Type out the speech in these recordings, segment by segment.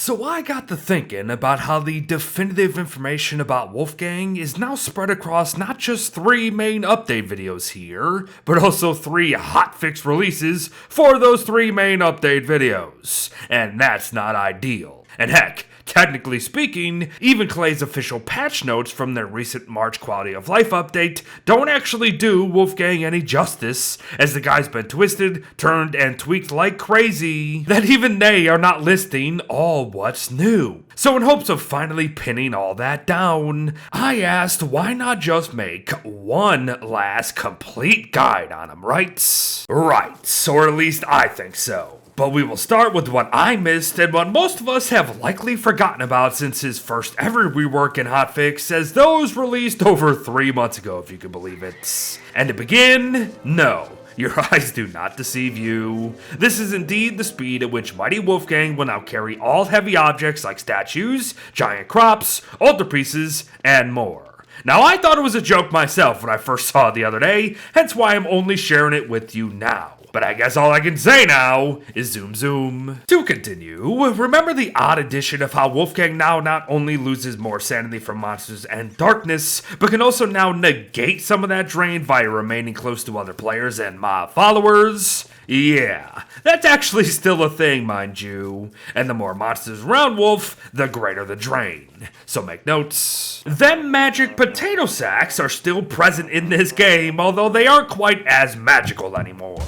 So I got to thinking about how the definitive information about Wolfgang is now spread across not just 3 main update videos here, but also 3 hotfix releases for those 3 main update videos. And that's not ideal. And heck, technically speaking, even Clay's official patch notes from their recent March quality of life update don't actually do Wolfgang any justice, as the guy's been twisted, turned, and tweaked like crazy, that even they are not listing all what's new. So in hopes of finally pinning all that down, I asked why not just make one last complete guide on him, right? Right, or at least I think so. But we will start with what I missed and what most of us have likely forgotten about since his first ever rework and hotfix, as those released over 3 months ago, if you can believe it. And to begin, no. Your eyes do not deceive you. This is indeed the speed at which Mighty Wolfgang will now carry all heavy objects like statues, giant crops, altarpieces, and more. Now, I thought it was a joke myself when I first saw it the other day, hence why I'm only sharing it with you now. But I guess all I can say now is zoom zoom. To continue, remember the odd addition of how Wolfgang now not only loses more sanity from monsters and darkness, but can also now negate some of that drain via remaining close to other players and mob followers? Yeah, that's actually still a thing, mind you. And the more monsters around Wolf, the greater the drain. So make notes. Them magic potato sacks are still present in this game, although they aren't quite as magical anymore.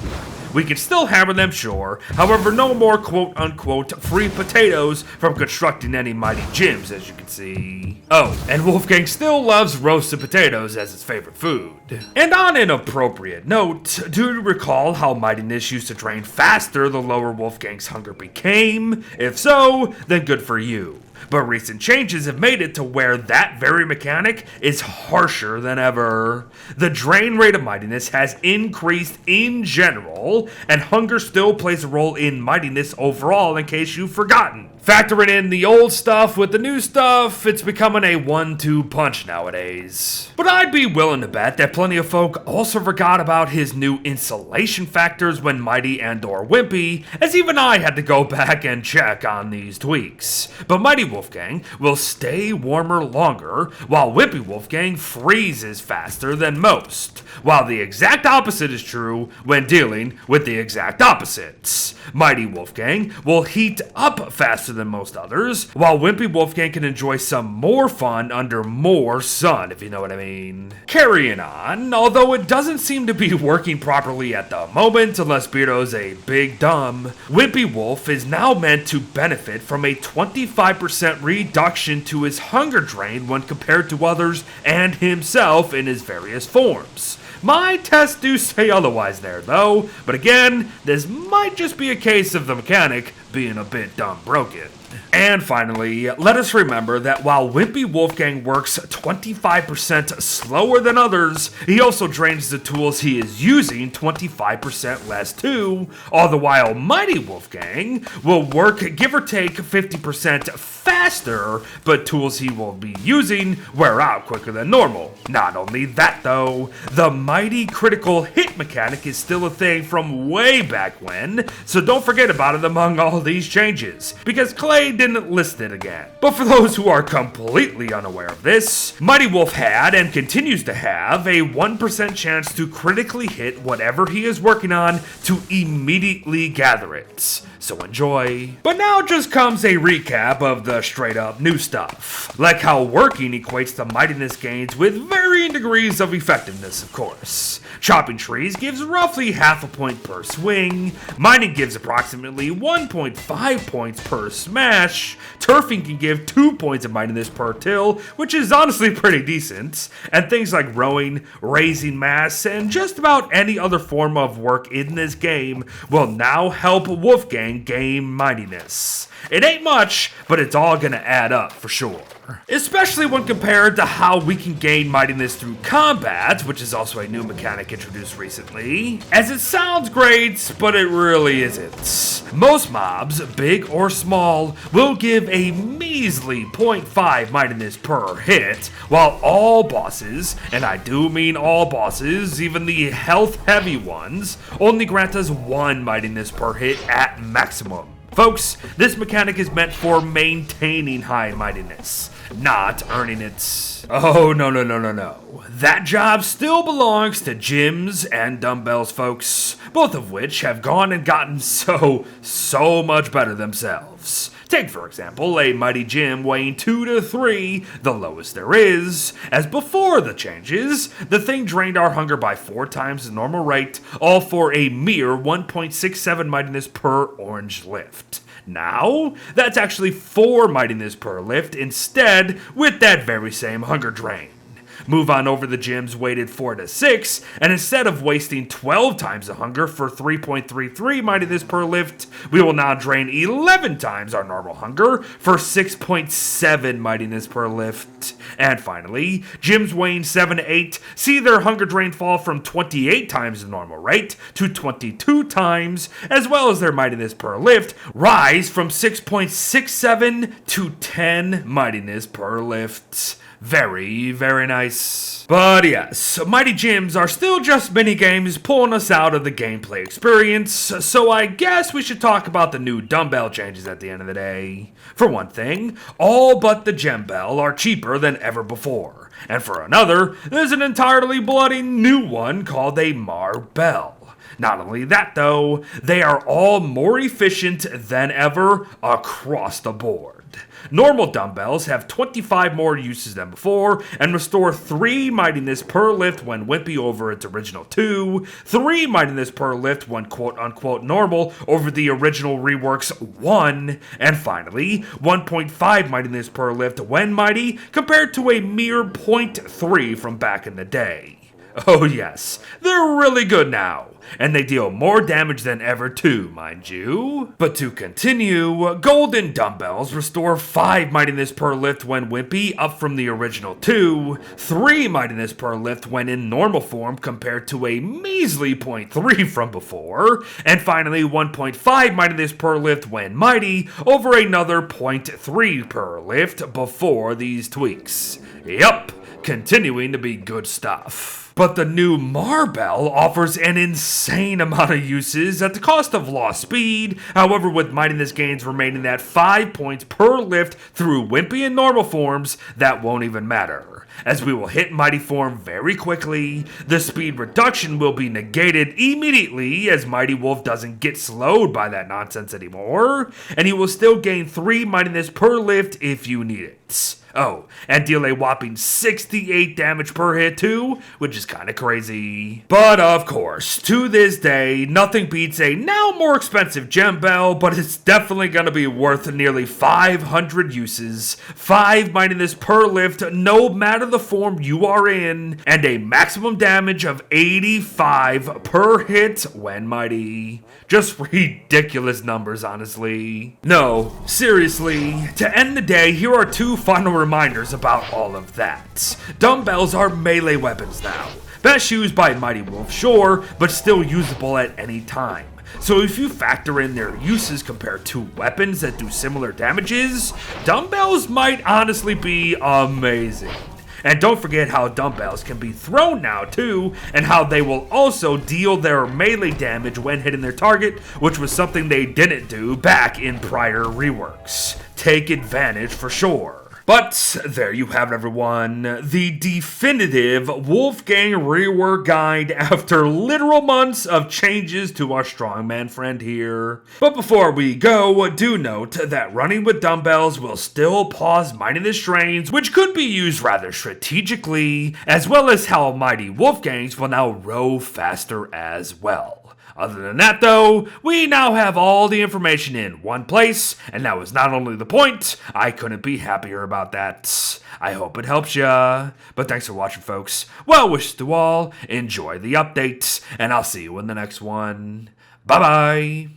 We can still hammer them, sure, however no more quote-unquote free potatoes from constructing any mighty gyms, as you can see. Oh, and Wolfgang still loves roasted potatoes as his favorite food. And on an appropriate note, do you recall how mightiness used to drain faster the lower Wolfgang's hunger became? If so, then good for you. But recent changes have made it to where that very mechanic is harsher than ever. The drain rate of mightiness has increased in general, and hunger still plays a role in mightiness overall in case you've forgotten. Factoring in the old stuff with the new stuff, it's becoming a 1-2 punch nowadays. But I'd be willing to bet that plenty of folk also forgot about his new insulation factors when mighty and or wimpy, as even I had to go back and check on these tweaks. But mighty Wolfgang will stay warmer longer, while wimpy Wolfgang freezes faster than most, while the exact opposite is true when dealing with the exact opposites. Mighty Wolfgang will heat up faster than most others, while wimpy Wolfgang can enjoy some more fun under more sun, if you know what I mean. Carrying on, although it doesn't seem to be working properly at the moment unless Beardo's a big dumb, Wimpy Wolf is now meant to benefit from a 25% reduction to his hunger drain when compared to others and himself in his various forms. My tests do say otherwise there, though, but again, this might just be a case of the mechanic being a bit dumb broken. And finally, let us remember that while Wimpy Wolfgang works 25% slower than others, he also drains the tools he is using 25% less too, all the while Mighty Wolfgang will work give or take 50% faster, but tools he will be using wear out quicker than normal. Not only that though, the mighty critical hit mechanic is still a thing from way back when, so don't forget about it among all these changes, because Clay didn't list it again. But for those who are completely unaware of this, Mighty Wolf had and continues to have a 1% chance to critically hit whatever he is working on to immediately gather it. So enjoy. But now just comes a recap of the straight up new stuff. Like how working equates to mightiness gains with varying degrees of effectiveness, of course. Chopping trees gives roughly half a point per swing. Mining gives approximately 1.5 points per smash. Turfing can give 2 points of mightiness per till, which is honestly pretty decent. And things like rowing, raising mass, and just about any other form of work in this game will now help Wolfgang gain mightiness. It ain't much, but it's all gonna add up for sure. Especially when compared to how we can gain mightiness through combat, which is also a new mechanic introduced recently. As it sounds great, but it really isn't. Most mobs, big or small, will give a measly 0.5 mightiness per hit, while all bosses, and I do mean all bosses, even the health heavy ones, only grant us 1 mightiness per hit at maximum. Folks, this mechanic is meant for maintaining high mightiness, not earning it. Oh, no. That job still belongs to gyms and dumbbells, folks, both of which have gone and gotten so much better themselves. Take, for example, a mighty gym weighing 2 to 3, the lowest there is, as before the changes, the thing drained our hunger by 4 times the normal rate, all for a mere 1.67 mightiness per orange lift. Now, that's actually 4 mightiness per lift instead, with that very same hunger drain. Move on over the gyms weighted 4 to 6, and instead of wasting 12 times the hunger for 3.33 mightiness per lift, we will now drain 11 times our normal hunger for 6.7 mightiness per lift. And finally, gyms weighing 7 to 8 see their hunger drain fall from 28 times the normal rate to 22 times, as well as their mightiness per lift rise from 6.67 to 10 mightiness per lift. Very nice. But yes, mighty gyms are still just minigames pulling us out of the gameplay experience, so I guess we should talk about the new dumbbell changes at the end of the day. For one thing, all but the gem bell are cheaper than ever before, and for another, there's an entirely bloody new one called a Marbell. Not only that though, they are all more efficient than ever across the board. Normal dumbbells have 25 more uses than before, and restore 3 mightiness per lift when wimpy over its original 2, 3 mightiness per lift when quote-unquote normal over the original Rework's 1, and finally, 1.5 mightiness per lift when mighty, compared to a mere 0.3 from back in the day. Oh yes, they're really good now, and they deal more damage than ever too, mind you. But to continue, golden dumbbells restore 5 mightiness per lift when wimpy, up from the original 2, 3 mightiness per lift when in normal form compared to a measly 0.3 from before, and finally 1.5 mightiness per lift when mighty, over another 0.3 per lift before these tweaks. Yup, continuing to be good stuff. But the new Marbell offers an insane amount of uses at the cost of lost speed, however with mightiness gains remaining at 5 points per lift through wimpy and normal forms, that won't even matter. As we will hit mighty form very quickly, the speed reduction will be negated immediately as Mighty Wolf doesn't get slowed by that nonsense anymore, and he will still gain 3 mightiness per lift if you need it. Oh, and deal a whopping 68 damage per hit too, which is kinda crazy. But of course, to this day, nothing beats a now more expensive gem bell, but it's definitely gonna be worth nearly 500 uses, 5 mightiness per lift no matter the form you are in, and a maximum damage of 85 per hit when mighty. Just ridiculous numbers, honestly. No, seriously, to end the day, here are 2 final reminders about all of that. Dumbbells are melee weapons now. Best used by Mighty Wolf, sure, but still usable at any time. So if you factor in their uses compared to weapons that do similar damages, dumbbells might honestly be amazing. And don't forget how dumbbells can be thrown now too, and how they will also deal their melee damage when hitting their target, which was something they didn't do back in prior reworks. Take advantage for sure. But there you have it, everyone. The definitive Wolfgang Rework guide after literal months of changes to our strongman friend here. But before we go, do note that running with dumbbells will still pause mightiness strains, which could be used rather strategically, as well as how mighty Wolfgangs will now row faster as well. Other than that though, we now have all the information in one place, and that was not only the point, I couldn't be happier about that. I hope it helps ya. But thanks for watching, folks. Well wishes to all, enjoy the updates, and I'll see you in the next one. Bye bye!